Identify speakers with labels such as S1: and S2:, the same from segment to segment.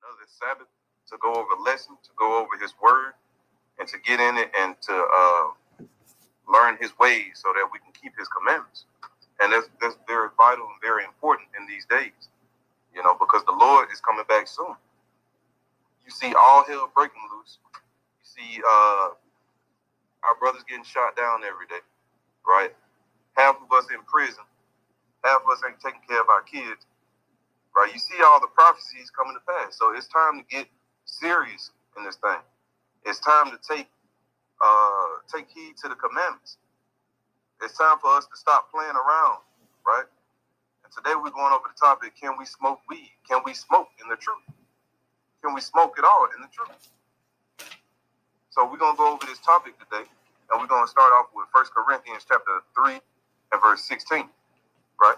S1: another Sabbath to go over lesson, to go over his word, and to get in it and to learn his ways so that we can keep his commandments. And that's very vital and very important in these days, you know, because the Lord is coming back soon. You see all hell breaking loose. You see our brothers getting shot down every day, right? Half of us in prison. Half of us ain't taking care of our kids, right? You see all the prophecies coming to pass. So it's time to get serious in this thing. It's time to take heed to the commandments. It's time for us to stop playing around, right? And today we're going over the topic, can we smoke weed? Can we smoke in the truth? Can we smoke it all in the truth? So we're going to go over this topic today, and we're going to start off with 1 Corinthians chapter 3 and verse 16, right?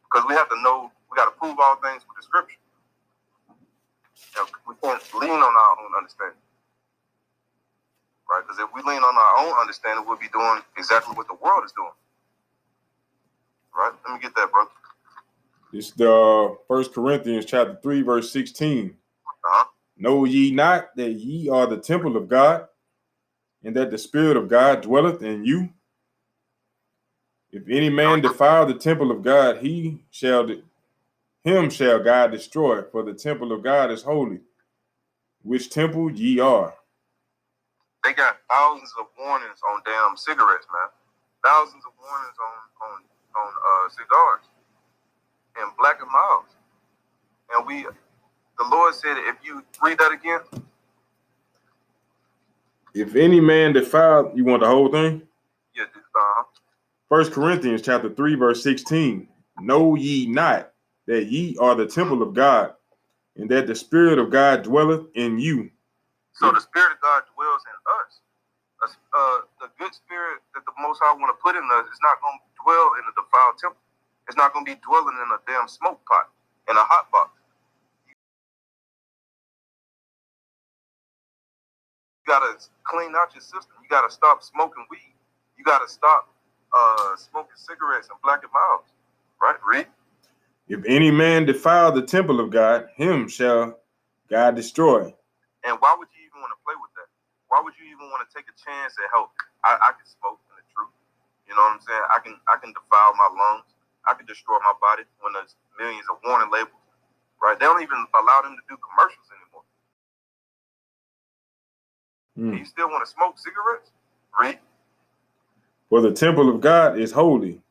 S1: Because we have to know, we got to prove all things with the scripture. And we can't lean on our own understanding. Right? Because if we lean on our own understanding, we'll be doing exactly what the world is doing. Right? Let me get that, brother.
S2: It's the 1 Corinthians chapter 3, verse 16. Know ye not that ye are the temple of God, and that the Spirit of God dwelleth in you? If any man defile the temple of God, him shall God destroy, for the temple of God is holy, which temple ye are.
S1: They got thousands of warnings on damn cigarettes, man. Thousands of warnings on cigars and Black and Milds. And the Lord said, if you read that again.
S2: If any man defile, you want the whole thing?
S1: Yeah.
S2: 1 Corinthians chapter 3, verse 16. Know ye not that ye are the temple of God, and that the Spirit of God dwelleth in you?
S1: So the Spirit of God dwells in us. The good spirit that the Most High want to put in us is not going to dwell in a defiled temple. It's not going to be dwelling in a damn smoke pot, in a hot box. You got to clean out your system. You got to stop smoking weed. You got to stop smoking cigarettes and Black and Milds. Right? Read.
S2: If any man defile the temple of God, him shall God destroy.
S1: And why would you even want to play with that? Why would you even want to take a chance at help? I can smoke in the truth. You know what I'm saying? I can defile my lungs. I can destroy my body when there's millions of warning labels. Right? They don't even allow them to do commercials anymore. You still want to smoke cigarettes? Read.
S2: For the temple of God is holy,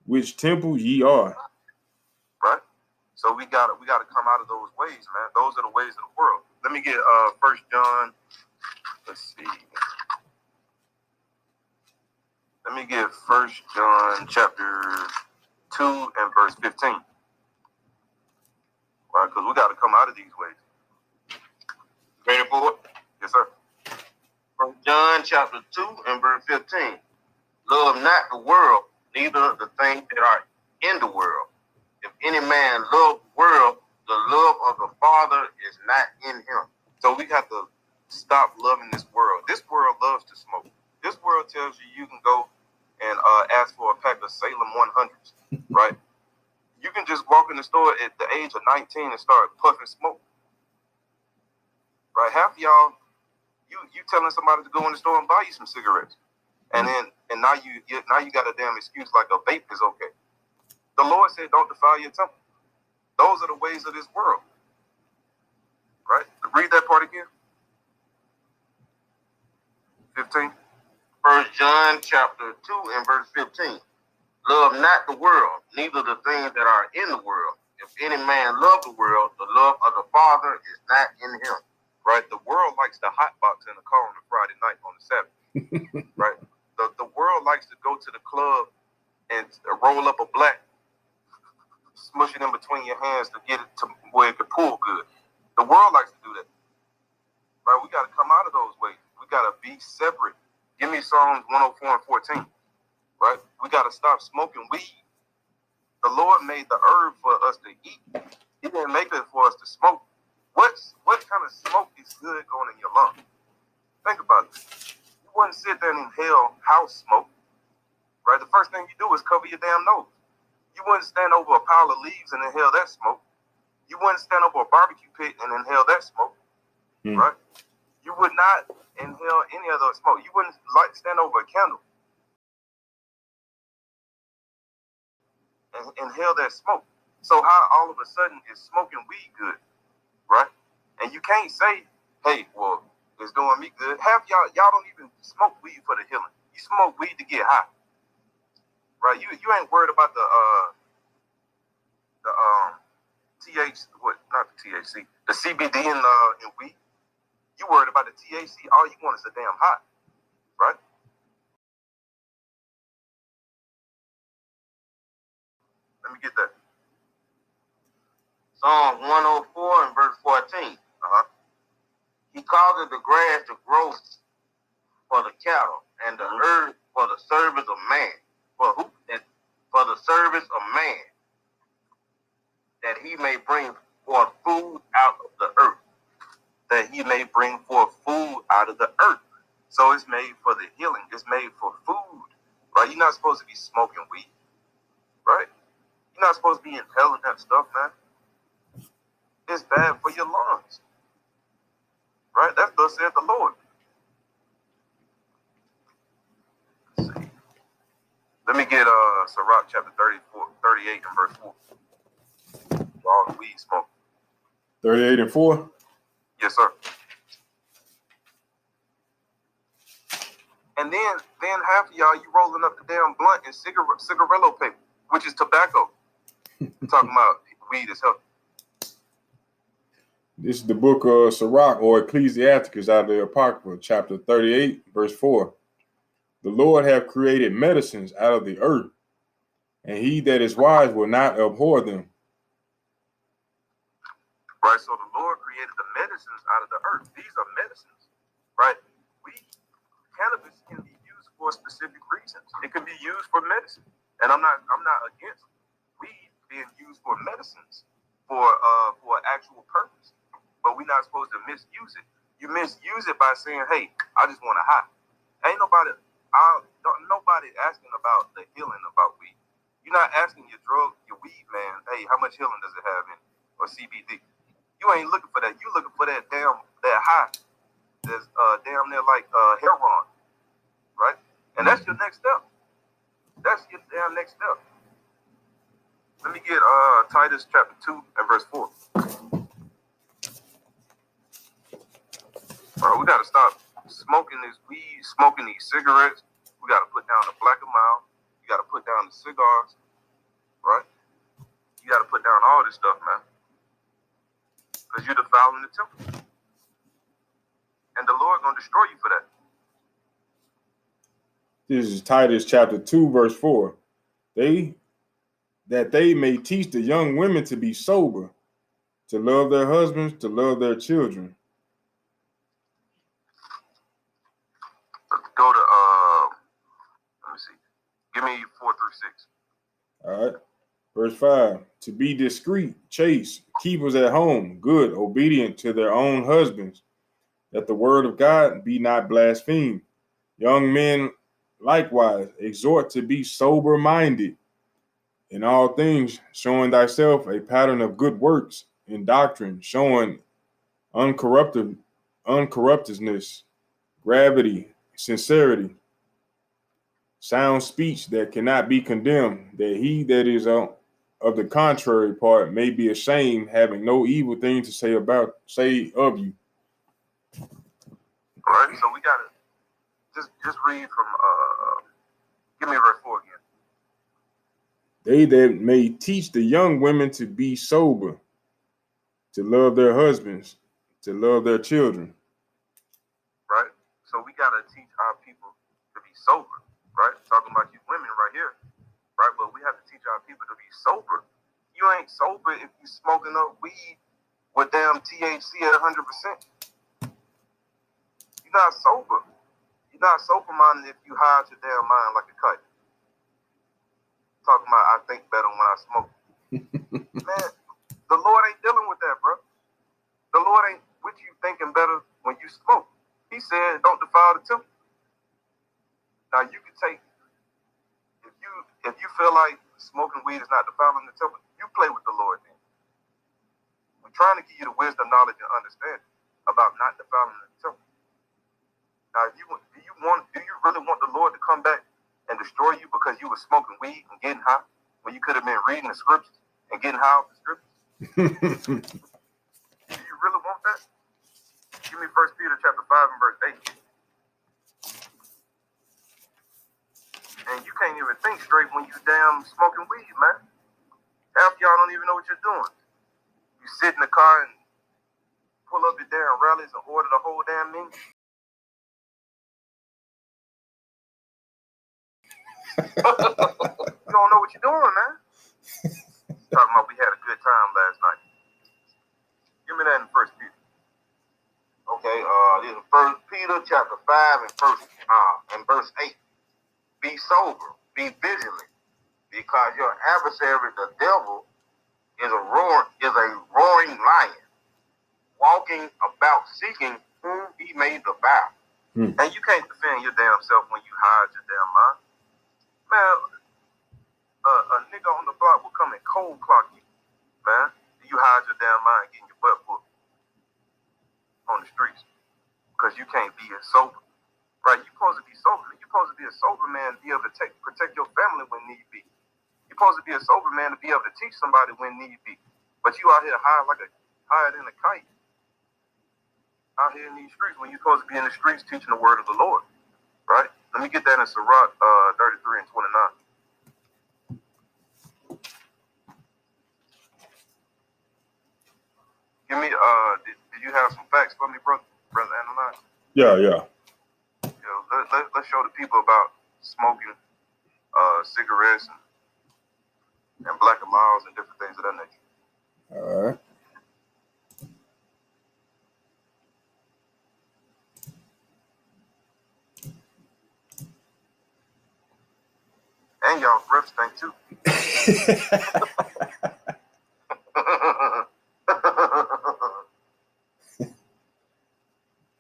S2: which temple ye are.
S1: Right? So we gotta come out of those ways, man. Those are the ways of the world. Let me get 1 John. Let's see. Let me get 1 John chapter 2 and verse 15. Right? Because we got to come out of these ways. Ready for it? Yes, sir. 1 John chapter 2 and verse 15. Love not the world, neither the things that are in the world. If any man love the world, the love of the Father is not in him. So we have to stop loving this world. This world loves to smoke. This world tells you can go and ask for a pack of Salem 100s, right? You can just walk in the store at the age of 19 and start puffing smoke. Right? Half of y'all, you telling somebody to go in the store and buy you some cigarettes. And now you got a damn excuse like a vape is okay. The Lord said, don't defile your temple. Those are the ways of this world. Right? Read that part again. 15. 1 John chapter 2 and verse 15. Love not the world, neither the things that are in the world. If any man love the world, the love of the Father is not in him. Right? The world likes to hotbox in the car on a Friday night on the Sabbath. Right? The world likes to go to the club and roll up a black, smush it in between your hands to get it to where it can pull good. The world likes to do that. Right? We got to come out of those ways. We got to be separate. Give me Psalms 104 and 14. Right? We got to stop smoking weed. The Lord made the herb for us to eat. He didn't make it for us to smoke. What kind of smoke is good going in your lungs? Think about it. You wouldn't sit there and inhale house smoke. Right? The first thing you do is cover your damn nose. You wouldn't stand over a pile of leaves and inhale that smoke. You wouldn't stand over a barbecue pit and inhale that smoke, right? You would not inhale any other smoke. You wouldn't like stand over a candle and inhale that smoke. So how all of a sudden is smoking weed good, right? And you can't say, hey, well, it's doing me good. Half y'all don't even smoke weed for the healing. You smoke weed to get high, right? You ain't worried about the the CBD in weed. You worried about the THC. All you want is a damn high, right? Let me get that.
S3: Psalm 104 and verse 14. He causes the grass to grow for the cattle and the earth for the service of man. For who? For the service of man, that he may bring forth food out of the earth.
S1: That he may bring forth food out of the earth. So it's made for the healing. It's made for food, right? You're not supposed to be smoking weed, right? You're not supposed to be inhaling that stuff, man. It's bad for your lungs, right? That's thus said the Lord. Let's see. Let me get Sirach chapter 38 and verse 4. All the weed smoke.
S2: 38 and 4?
S1: Yes, sir. And then half of y'all, you rolling up the damn blunt and cigarillo paper, which is tobacco. Talking about weed is healthy.
S2: This is the book of Sirach or Ecclesiasticus out of the Apocrypha, chapter 38, verse 4. The Lord hath created medicines out of the earth, and he that is wise will not abhor them.
S1: Right, so the Lord created the medicines out of the earth. These are medicines, right? Cannabis can be used for specific reasons. It can be used for medicine, and I'm not against weed being used for medicines for actual purpose. But we're not supposed to misuse it. You misuse it by saying, "Hey, I just want a high." Ain't nobody asking about the healing about weed. You're not asking your weed man, "Hey, how much healing does it have in it?" Or CBD. You ain't looking for that. You looking for that high that's damn near like heroin, right? And that's your next step. That's your damn next step. Let me get Titus chapter 2 and verse 4. All right, we got to stop smoking this weed, smoking these cigarettes. We got to put down the black and mild. You got to put down the cigars, right? You got to put down all this stuff, man. Because you're defiling the temple. And the Lord going to destroy you for that.
S2: This is Titus chapter 2, verse 4. That they may teach the young women to be sober, to love their husbands, to love their children.
S1: Let's go to, let me see. Give me 4 through 6.
S2: All right. Verse 5. To be discreet, chaste, keepers at home, good, obedient to their own husbands, that the word of God be not blasphemed. Young men likewise exhort to be sober-minded, in all things showing thyself a pattern of good works, in doctrine showing uncorruptedness, gravity, sincerity, sound speech that cannot be condemned, that he that is of the contrary part may be ashamed, having no evil thing to say of you.
S1: All right, so we got to just read from, give me verse 4 again.
S2: They that may teach the young women to be sober, to love their husbands, to love their children.
S1: Right? So we got to teach our people to be sober, right? Talking about you women right here, right? But we have to teach our people to be sober. You ain't sober if you smoking up weed with damn THC at 100%. You're not sober. You're not sober-minded if you hide your damn mind like a kite. Talking about I think better when I smoke. Man, the Lord ain't dealing with that, bro. The Lord ain't with you thinking better when you smoke. He said, don't defile the temple. Now you can take, if you feel like smoking weed is not defiling the temple, you play with the Lord then. trying to give you the wisdom, knowledge, and understanding about not defiling the temple. Now, do you really want the Lord to come back and destroy you because you were smoking weed and getting high when you could have been reading the scriptures and getting high off the scriptures? Do you really want that? Give me 1 Peter chapter 5 and verse 8. And you can't even think straight when you damn smoking weed, man. Half y'all don't even know what you're doing. You sit in the car and pull up your damn rallies and order the whole damn menu. You don't know what you're doing, man. Talking about we had a good time last night. Give me that in 1 Peter.
S3: Okay, this is 1 Peter chapter 5 and verse 8. Be sober, be vigilant, because your adversary, the devil, is a roaring lion, walking about seeking whom he may devour.
S1: And you can't defend your damn self when you hide your damn mind. Man, a nigga on the block will come and cold clock you, man. You hide your damn mind getting your butt whooped on the streets because you can't be sober. Right? You're supposed to be sober. You're supposed to be a sober man to be able to protect your family when need be. You're supposed to be a sober man to be able to teach somebody when need be. But you out here higher than a kite. Out here in these streets when you're supposed to be in the streets teaching the word of the Lord. Right? Let me get that in Sirach 33 and 29. Give me, did you have some facts for me, brother Ananias?
S2: Yeah.
S1: Let's show the people about smoking cigarettes and black and miles and different things of that nature.
S2: All right.
S1: And y'all breath stink too.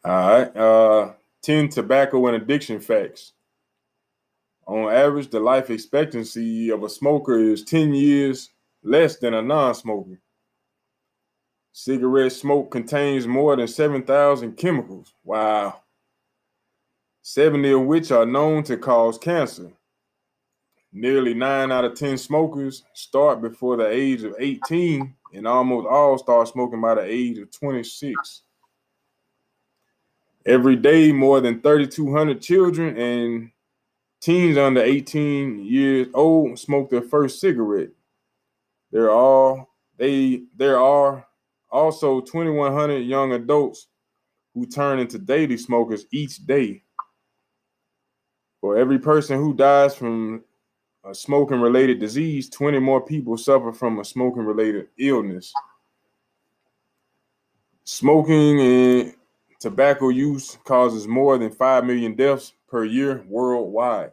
S2: All right. 10 tobacco and addiction facts. On average, the life expectancy of a smoker is 10 years less than a non-smoker. Cigarette smoke contains more than 7,000 chemicals. Wow. 70 of which are known to cause cancer. Nearly 9 out of 10 smokers start before the age of 18, and almost all start smoking by the age of 26. Every day, more than 3,200 children and teens under 18 years old smoke their first cigarette. There are also 2,100 young adults who turn into daily smokers each day. For every person who dies from a smoking-related disease, 20 more people suffer from a smoking-related illness. Smoking and tobacco use causes more than 5 million deaths per year worldwide.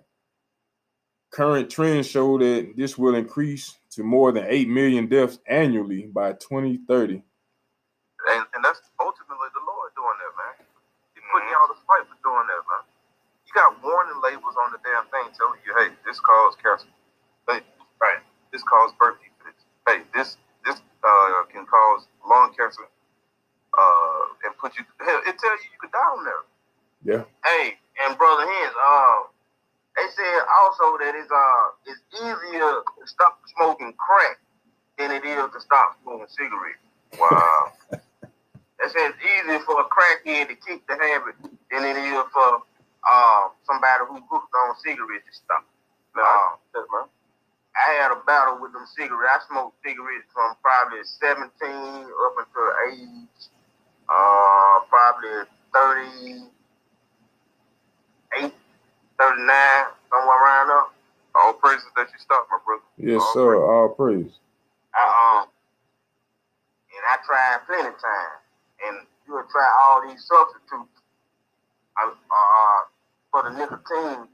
S2: Current trends show that this will increase to more than 8 million deaths annually by 2030.
S1: And that's ultimately the Lord doing that, man. He's putting y'all to fight for doing that, man. You got warning labels on the damn thing telling you, hey, this causes cancer. Hey, right, this causes birth defects. Hey, this can cause lung cancer. And put you, hell, it tells you could die on there.
S2: Yeah.
S3: Hey, and Brother Hens, they said also that it's easier to stop smoking crack than it is to stop smoking cigarettes.
S1: Wow.
S3: They said it's easier for a crackhead to kick the habit than it is for somebody who hooked on cigarettes to stop. I had a battle with them cigarettes. I smoked cigarettes from probably 17 up until age probably 38, 39, somewhere around there.
S1: All praises that you stopped, my brother.
S2: Yes, sir. All praise.
S3: And I tried plenty of times. And you would try all these substitutes. For the nicotine,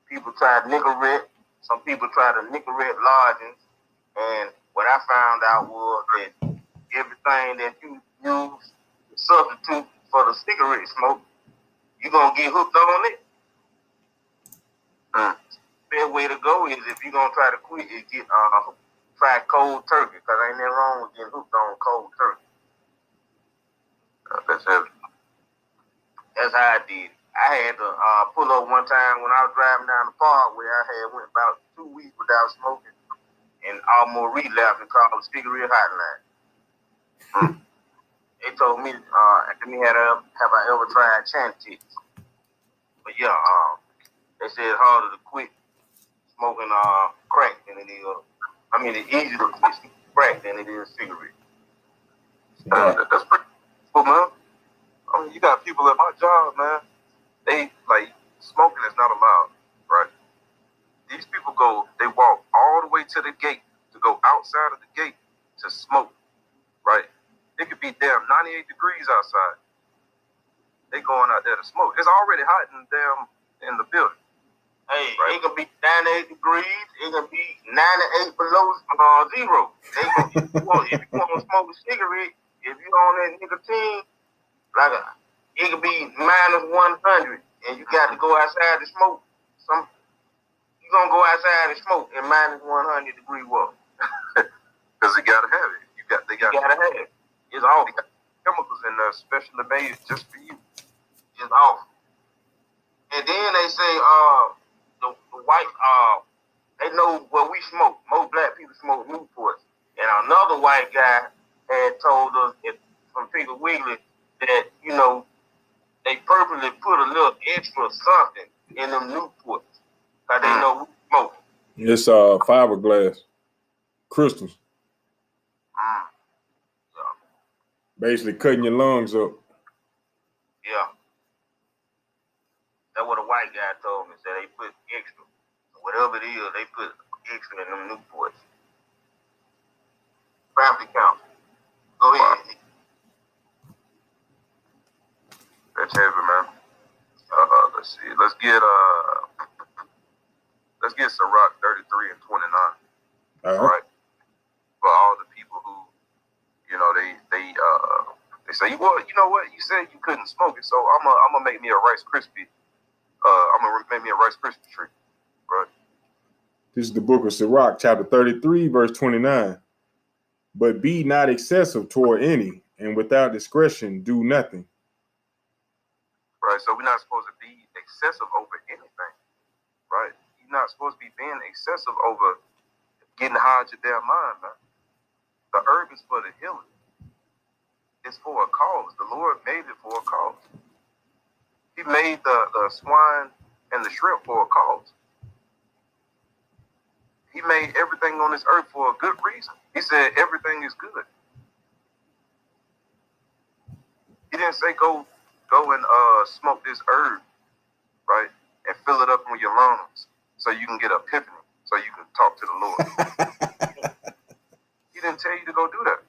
S3: people tried Nicorette. Some people tried the Nicorette lodgings. And what I found out was that everything that you use to substitute for the cigarette smoke, you're going to get hooked on it. The best way to go is if you're going to try to quit, is get try cold turkey, because ain't nothing wrong with getting hooked on cold turkey.
S1: That's heavy.
S3: That's how I did it. I had to pull up one time when I was driving down the parkway. I had went about 2 weeks without smoking and almost relapsed and called the cigarette hotline. They told me, have I ever tried Chantix? But yeah, they said it's harder to quit smoking crack than it is. I mean, it's easier to quit crack than it is cigarette.
S1: That's pretty cool, man. I mean, you got people at my job, man. They like smoking is not allowed, right? These people they walk all the way to the gate to go outside of the gate to smoke, right? It could be damn 98 degrees outside. They going out there to smoke. It's already hot in the building.
S3: Hey,
S1: right?
S3: It can be 98 degrees. It can be 98 below zero. If you want to smoke a cigarette, if you on that nicotine, it could be minus 100, and you got to go outside to smoke. You gonna go outside and smoke in minus 100 degree weather.
S1: Because you gotta have it. They gotta have it.
S3: It's awful.
S1: They got chemicals in there, specially made just for you.
S3: It's awful. And then they say, the white, they know where we smoke. Most black people smoke Newports. And another white guy had told us from Piggly Wiggly that, they purposely put a little extra something in them Newports. Because they know we smoke.
S2: It's fiberglass crystals.
S3: Yeah.
S2: Basically cutting your lungs up.
S3: Yeah. That's what a white guy told me. Said they put extra. Whatever it is, they put extra in them Newports. Family count. Go ahead.
S1: That's heavy, man. Let's see. Let's get Sirach 33 and 29. All right. For all the people who, they say, well, you know what? You said you couldn't smoke it, so I'm gonna make me a Rice Krispie. I'm gonna make me a Rice Krispie treat, right?
S2: This is the book of Sirach, chapter 33, verse 29. But be not excessive toward any, and without discretion do nothing.
S1: Right. So we're not supposed to be excessive over anything, right? You're not supposed to be being excessive over getting high out your damn mind, man. The herb is for the healing. It's for a cause. The Lord made it for a cause. He made the swine and the shrimp for a cause. He made everything on this earth for a good reason. He said everything is good. He didn't say go and smoke this herb, right, and fill it up in your lungs so you can get an epiphany, so you can talk to the Lord. He didn't tell you to go do that,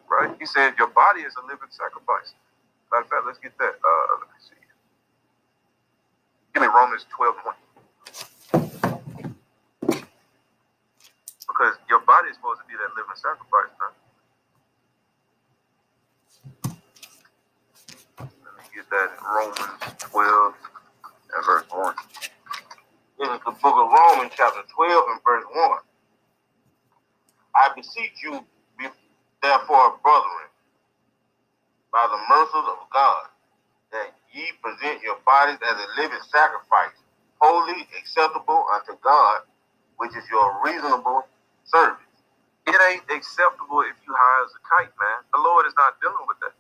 S1: right? He said your body is a living sacrifice. Matter of fact, let's get that. Let me see. Give me Romans 12:20. Because your body is supposed to be that living sacrifice, man. Get that in Romans 12 and verse 1.
S3: This is the book of Romans, chapter 12 and verse 1. I beseech you, therefore, brethren, by the mercies of God, that ye present your bodies as a living sacrifice, holy, acceptable unto God, which is your reasonable service.
S1: It ain't acceptable if you high as a kite, man. The Lord is not dealing with that.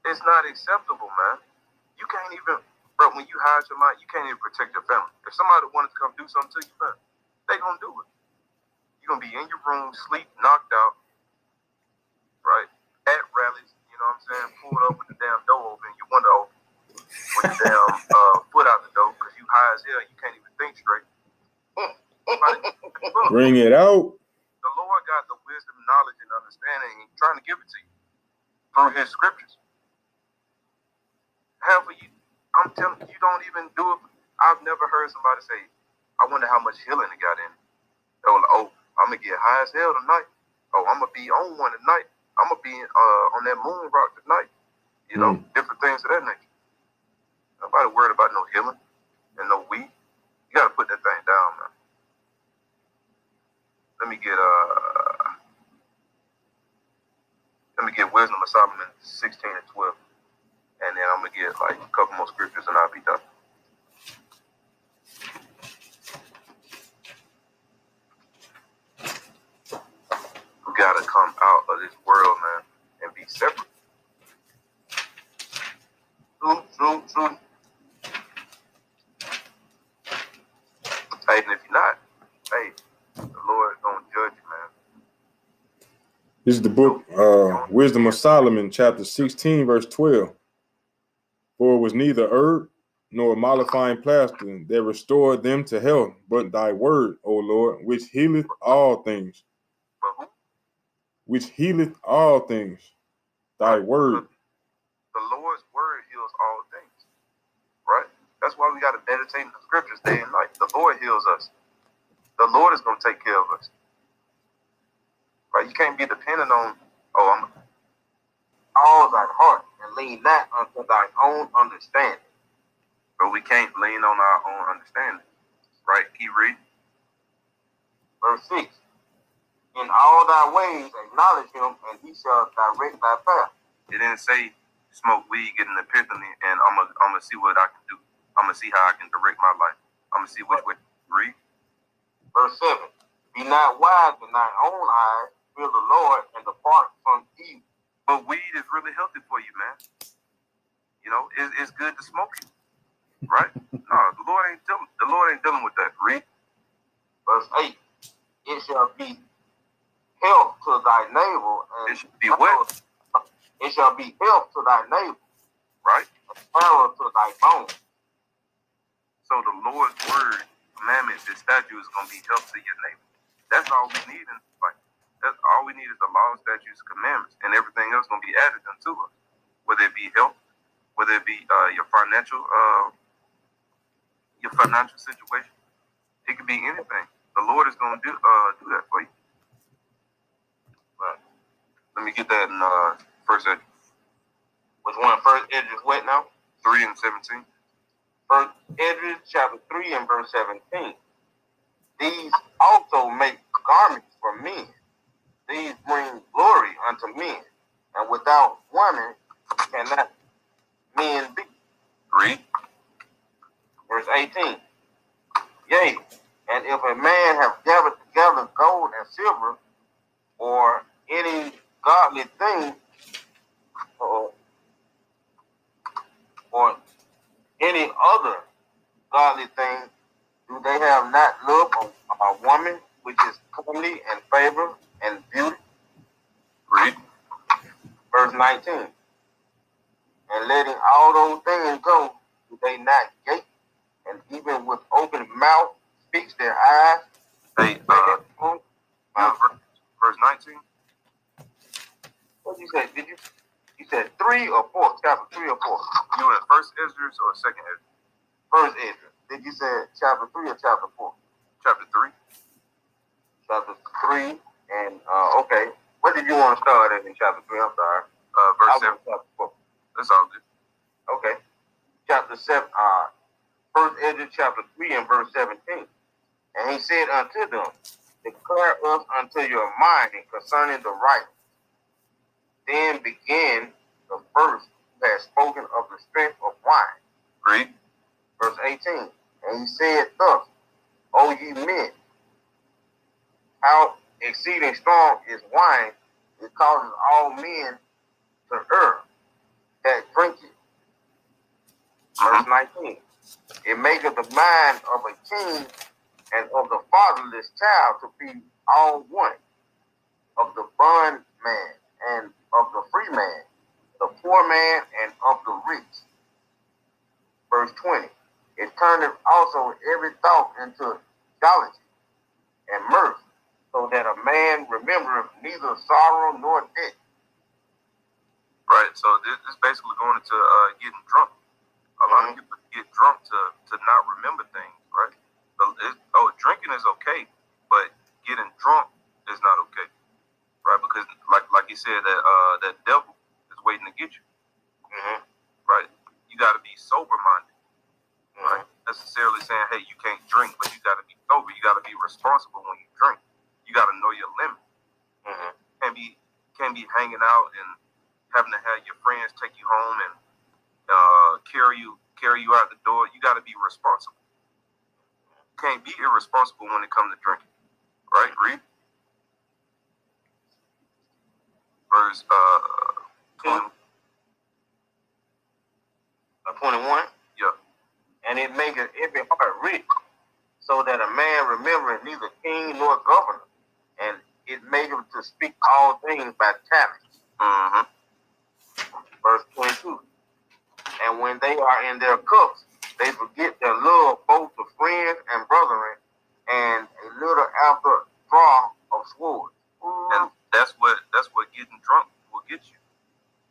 S1: It's not acceptable, man. You can't even, bro, when you hide your mind, you can't even protect your family. If somebody wanted to come do something to you, man, they gonna do it. You're gonna be in your room, sleep, knocked out, right? At rallies, you know what I'm saying? Pulled up with the damn door open, your window open, with the damn foot out the door, because you high as hell, you can't even think straight.
S2: Bring it out.
S1: The Lord got the wisdom, knowledge, and understanding, and he's trying to give it to you through his scriptures. However, I'm telling you, you don't even do it. I've never heard somebody say, I wonder how much healing they got in it. They were like, oh, I'm going to get high as hell tonight. Oh, I'm going to be on one tonight. I'm going to be on that moon rock tonight. You know, different things of that nature. Nobody worried about no healing and no weed. You gotta put that thing down, man. Let me get Wisdom of Solomon 16 and 12. And then I'm gonna get like a couple more scriptures and I'll be done. We gotta come out of this world, man, and be separate. True. Hey, and if you're not, hey, the Lord is gonna judge you, man.
S2: This is the book, Wisdom of Solomon, chapter 16, verse 12. For it was neither herb nor mollifying plaster that restored them to health, but thy word, O Lord, which healeth all things. Which healeth all things. Thy word.
S1: The Lord's word heals all things. Right? That's why we got to meditate in the scriptures day and night. The Lord heals us. The Lord is going to take care of us. Right? You can't be dependent on,
S3: all thy heart, and lean not unto thy own understanding.
S1: But we can't lean on our own understanding. Right? Keep reading.
S3: Verse 6. In all thy ways acknowledge him, and he shall direct thy path.
S1: It didn't say smoke weed, get an epiphany, and I'm gonna see what I can do. I'm gonna see how I can direct my life. I'm gonna see which way to read.
S3: Verse 7. Be not wise in thine own eyes, fear the Lord, and depart from evil.
S1: But weed is really healthy for you, man. You know, it's good to smoke it, right? No, the Lord ain't dealing with that. Read.
S3: Verse 8. It shall be health to thy neighbor, and
S1: it should be what?
S3: It shall be health to thy neighbor,
S1: right?
S3: And marrow to thy bones.
S1: So the Lord's word, commandments, and statutes is gonna be health to your neighbor. That's all we need in life. That's all we need is the law, statutes, commandments, and everything else gonna be added unto us. Whether it be health, whether it be your financial situation, it could be anything. The Lord is gonna do that for you. Right. Let me get that in First Edges.
S3: Which one? First Edges what now?
S1: 3 and 17.
S3: First Edges chapter 3 and verse 17. These also make garments for men. These bring glory unto men, and without woman cannot men be.
S1: Read.
S3: Verse 18. Yea, and if a man have gathered together gold and silver, or any godly thing, or any other godly thing, do they have not love of a woman which is comely and favor and beauty?
S1: Read.
S3: Verse 19. And letting all those things go, do they not gape, and even with open mouth speaks their eyes?
S1: Hey, verse 19.
S3: What did you say? You said 3 or 4? Chapter 3 or 4?
S1: You in First Esdras or Second Esdras?
S3: First Esdras. Did you say chapter 3 or chapter 4?
S1: Chapter 3.
S3: Chapter 3 and okay. What did you want to start at in chapter 3? I'm sorry.
S1: Verse 7.
S3: Chapter 4.
S1: That's all good.
S3: Okay. Chapter 7. First Esdras chapter 3 and verse 17. And he said unto them, declare us unto your mind concerning the right. Then began the first who had spoken of the strength of wine.
S1: Read.
S3: Verse 18. And he said thus, O ye men, how exceeding strong is wine, it causes all men to err that drink it. Verse 19. It maketh the mind of a king and of the fatherless child to be all one, of the bondman and of the free man, the poor man and of the rich. Verse 20. It turneth also every thought into jollity and mirth, so that a man remembereth neither sorrow nor debt.
S1: Right, so this is basically going into getting drunk. A lot of people get drunk to not remember things, right? Drinking is okay, but getting drunk is not okay, right? Because like you said, that devil is waiting to get you, right? You got to be sober minded, right? Necessarily hey, you can't drink, but you got to be sober. You got to be responsible when you drink. You got to know your limit. Can't be hanging out and having to have your friends take you home and carry you out the door. You got to be responsible. You can't be irresponsible when it comes to drinking. Right? Read. Verse 21. Yeah.
S3: And it maketh every heart rich, so that a man remembereth neither king nor governor, and it maketh to speak all things by talent. Verse 22. And when they are in their cups, they forget their love both to friends and brethren, and a little after draw of swords.
S1: And that's what getting drunk will get you.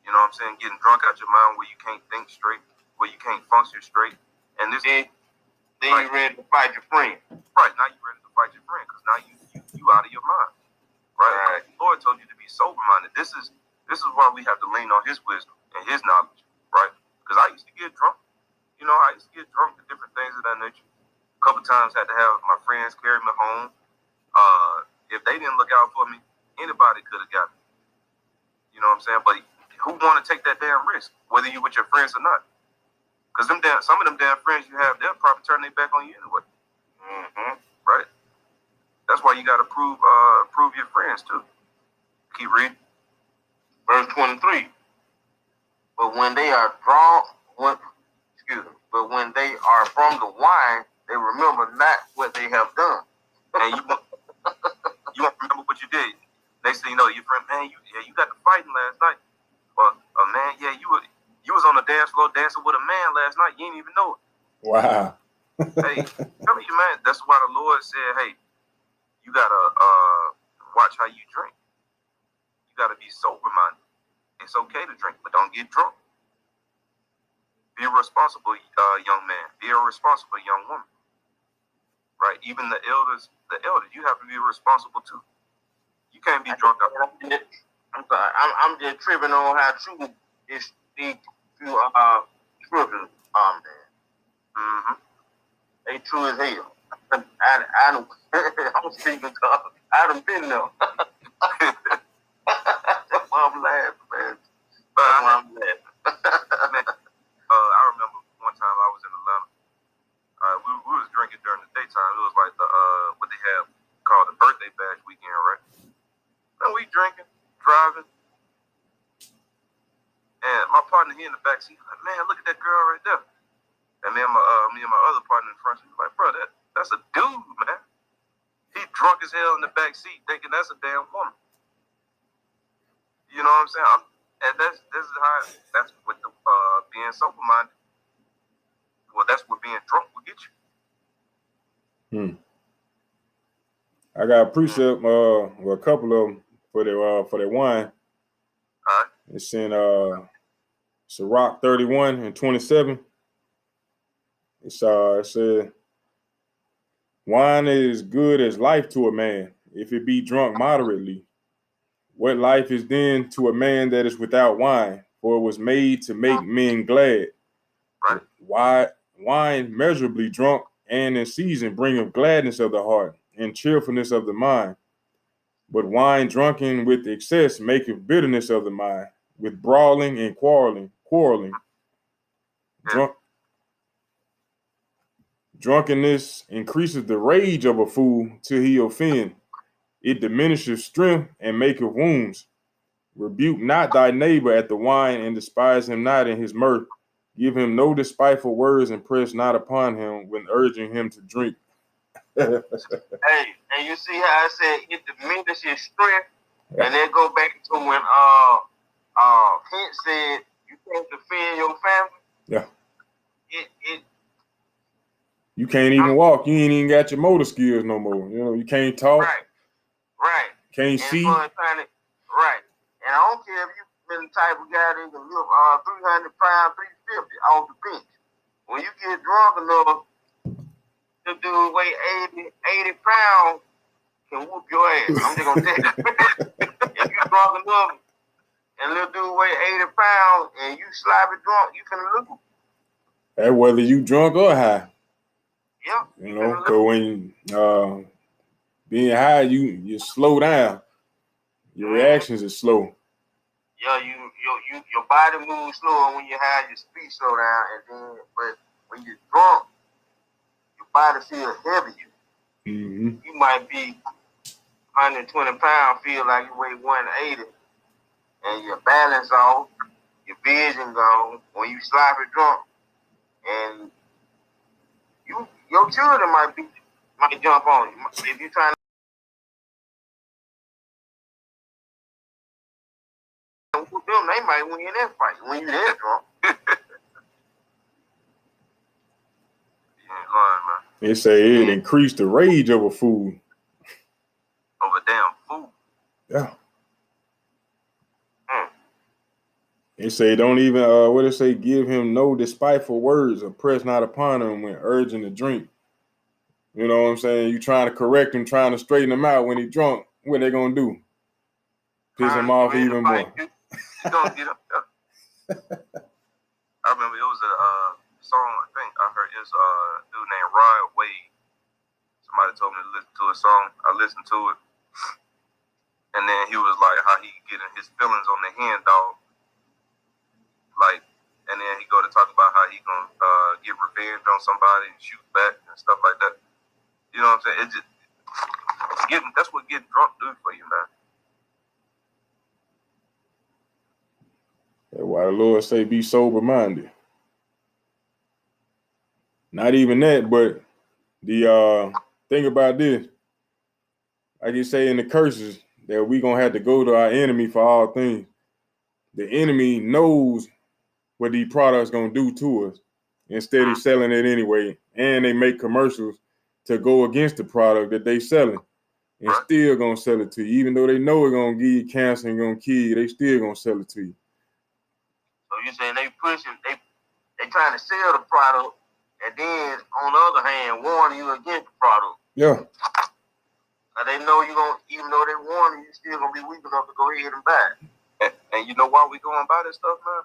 S1: You know what I'm saying? Getting drunk out your mind where you can't think straight, where you can't function straight. And this
S3: then you're ready to fight your friend.
S1: Right, now you're ready to fight your friend because now you out of your mind. Right? The Lord told you to be sober-minded. This is why we have to lean on his wisdom and his knowledge. Right? Because I used to get drunk. You know, I used to get drunk to different things of that nature. A couple times had to have my friends carry me home. If they didn't look out for me, anybody could have got me. You know what I'm saying? But who want to take that damn risk, whether you with your friends or not? Because some of them damn friends you have, they'll probably turn their back on you anyway. Right? That's why you got to prove your friends too. Keep reading.
S3: Verse 23. But when they are from the wine, they remember not what they have done.
S1: And you won't remember what you did. Next thing you know, your friend, man, you got to fighting last night. Or man, yeah, you was on the dance floor dancing with a man last night. You didn't even know it.
S2: Wow.
S1: Hey, tell me, man, that's why the Lord said, hey, you got to watch how you drink. You got to be sober-minded. It's okay to drink, but don't get drunk. Be a responsible young man. Be a responsible young woman. Right? Even the elders, you have to be responsible too. You can't be drunk up.
S3: I'm sorry. I'm just tripping on how true these two scriptures are, man. They true as hell. I'm speaking to I done been there. That's why I'm laughing, man. That's why I'm laughing.
S1: Man, I remember one time I was in Atlanta. We was drinking during the daytime. It was like the what they have called the birthday bash weekend, right? And we drinking, driving, and my partner here in the back seat, like, man, look at that girl right there. And me and my other partner in front, she's like, bro, that's a dude, man. He drunk as hell in the back seat, thinking that's a damn woman. You know what I'm saying? That's what the being sober-minded. Well, that's what being drunk will get you.
S2: I got a precept, a couple of them for their wine.
S1: All right.
S2: It's in Sirach 31 and 27. It said, wine is good as life to a man, if it be drunk moderately. What life is then to a man that is without wine? For it was made to make men glad.
S1: Right.
S2: Wine measurably drunk and in season bringeth gladness of the heart and cheerfulness of the mind. But wine drunken with excess maketh bitterness of the mind, with brawling and quarreling. Drunkenness increases the rage of a fool till he offend. It diminishes strength and maketh wounds. Rebuke not thy neighbor at the wine, and despise him not in his mirth. Give him no despiteful words, and press not upon him when urging him to drink.
S3: Hey, and you see how I said it diminishes strength, and then go back to when Hint said you can't defend your family.
S2: Yeah. You can't even walk. You ain't even got your motor skills no more. You know, you can't talk.
S3: Right.
S2: Can't see.
S3: Right. And I don't care if you've been the type of guy that can lift 300 pounds, 350 off the bench. When you get drunk enough, the dude weigh 80 pounds can whoop your ass. I'm just gonna tell you. If you drunk enough and little dude weigh 80 pounds and you sloppy drunk, you can lose.
S2: Hey, whether you drunk or high.
S3: Yeah.
S2: You know, because when being high, you slow down. Your reactions are slow.
S3: Yeah, your body moves slower when you're high, your speed slow down, but when you're drunk, your body feels heavier. You might be 120 pounds, feel like you weigh 180, and your balance off, your vision gone. When you sloppy drunk, and your children might jump on you if you're trying to whoop them. They might win that fight when you're that drunk.
S2: They say it increased the rage over food.
S1: Over damn food.
S2: Yeah. They say don't even what they say, give him no despiteful words or press not upon him when urging to drink. You know what I'm saying? You trying to correct him, trying to straighten him out when he's drunk. What they gonna do? Piss him off even more.
S1: You gonna get up there. I remember it was a song, I think I heard this dude named Ryan Wade. Somebody told me to listen to a song. I listened to it. And then he was like how he getting his feelings on the hand dog. Like, and then he go to talk about how he gonna get revenge on somebody and shoot back and stuff like that. You know what I'm saying? It just that's what getting drunk do for you, man.
S2: That's why the Lord say be sober minded. Not even that, but the thing about this, like you say in the curses, that we gonna have to go to our enemy for all things. The enemy knows what these products gonna do to us. Instead of selling it anyway, and they make commercials to go against the product that they selling, and still gonna sell it to you, even though they know it's gonna give you cancer and gonna kill you. They still gonna sell it to you.
S3: So you saying they pushing, they trying to sell the product, and then on the other hand, warning you against the product.
S2: Yeah.
S3: Now they know you gonna, even though they warning you, still gonna be weak enough to go ahead and buy it.
S1: And you know why we going by this stuff, man?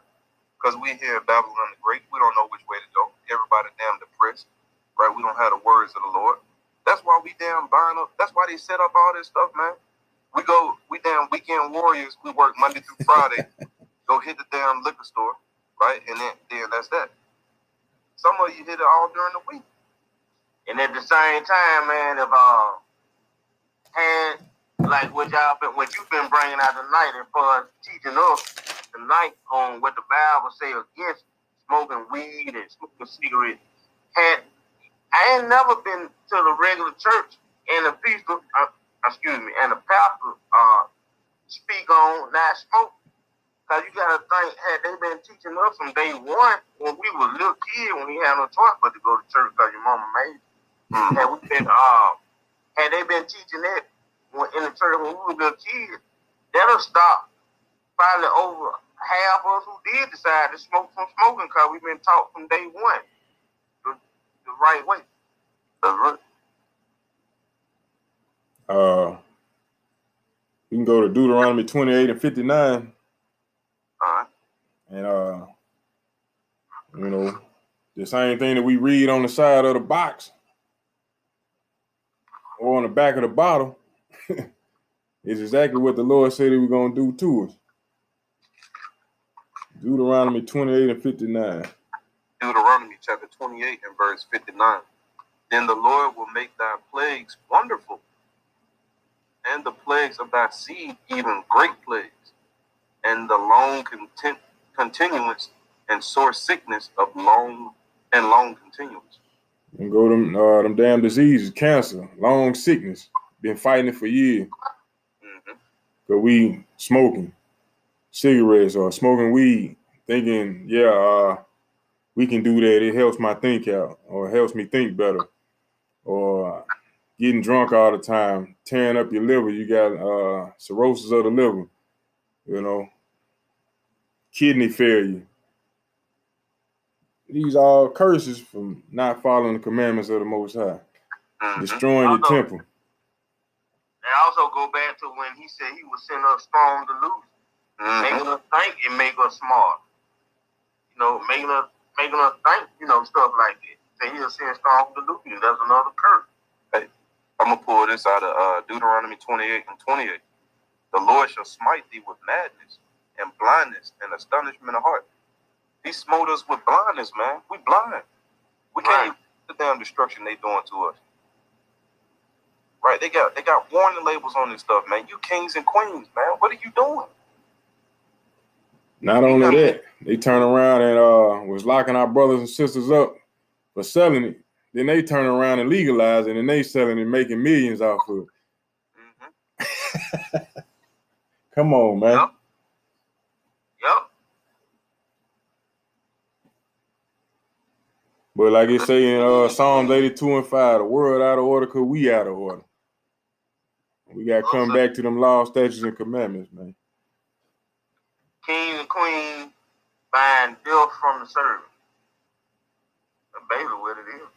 S1: Because we here in Babylon the Great, we don't know which way to go. Everybody damn depressed, right? We don't have the words of the Lord. That's why we damn burn up. That's why they set up all this stuff, man. We damn weekend warriors. We work Monday through Friday. Go hit the damn liquor store, right? And then that's that. Some of you hit it all during the week.
S3: And at the same time, man, if and like what you've been bringing out tonight, and for teaching us tonight on what the Bible say against smoking weed and smoking cigarettes. And I ain't never been to the regular church and the pastor, and the pastor speak on not smoking. Cause you gotta think, had they been teaching us from day one when we were little kids, when we had no choice but to go to church because your mama made you. Had we been had they been teaching that in the church when we were little kids, that'll stop probably over half of us who did decide to smoke from smoking, because we've been taught from day one the right way. That's right.
S2: You can go to Deuteronomy 28 and 59. And you know, the same thing that we read on the side of the box or on the back of the bottle is exactly what the Lord said he was going to do to us. Deuteronomy 28 and 59.
S1: Deuteronomy chapter 28 and verse 59. Then the Lord will make thy plagues wonderful, and the plagues of thy seed even great plagues, and the long continuance and sore sickness of long continuance.
S2: And go them damn diseases, cancer, long sickness. Been fighting it for years. But we smoking cigarettes or smoking weed, thinking, we can do that. It helps my think out, or helps me think better. Or getting drunk all the time, tearing up your liver. You got cirrhosis of the liver, you know, kidney failure. These are all curses from not following the commandments of the Most High, destroying your temple.
S3: And also go back to when he said he would send us strong to lose, making us think and make us smart. You know, making us think, you know, stuff like that. Say he'll send strong delusion. That's another curse.
S1: Hey, I'm gonna pull this out of Deuteronomy 28 and 28. The Lord shall smite thee with madness and blindness and astonishment of heart. He smote us with blindness, man. We blind. We can't even see the damn destruction they doing to us. Right? They got warning labels on this stuff, man. You kings and queens, man. What are you doing?
S2: Not only that, they turn around and was locking our brothers and sisters up for selling it. Then they turn around and legalize it, and they selling it, making millions off of it.
S3: Mm-hmm.
S2: Come on, man.
S3: Yep.
S2: But like it say in Psalms 82 and 5, the world out of order because we out of order. We got to come back to them laws, statutes, and commandments, man.
S3: Kings and queens buying bills from the servant. That's basically what it is.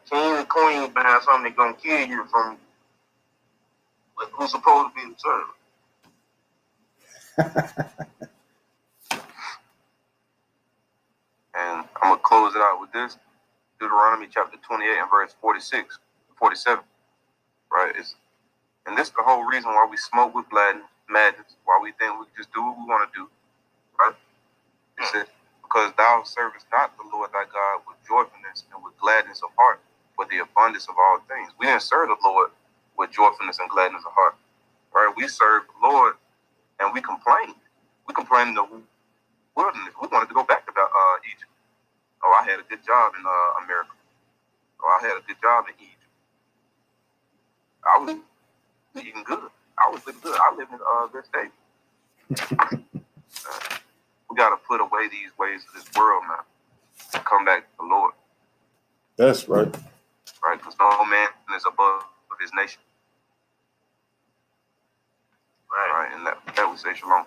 S3: Kings and queens buying something they gonna kill you from who's supposed to be the servant.
S1: And I'm going to close it out with this. Deuteronomy chapter 28 and verse 46, 47. Right? And this is the whole reason why we smoke with madness, why we think we can just do what we want to do. Right? It says, because thou servest not the Lord thy God with joyfulness and with gladness of heart for the abundance of all things. We didn't serve the Lord with joyfulness and gladness of heart. Right? We served the Lord and we complained. We complained in the wilderness. We wanted to go back to Egypt. Oh, I had a good job in America. Oh, I had a good job in Egypt. I was eating good. I was living good. I live in this state. We got to put away these ways of this world, man, and come back to the Lord.
S2: That's right.
S1: Right? Because no man is above his nation. Right? And that we say shalom.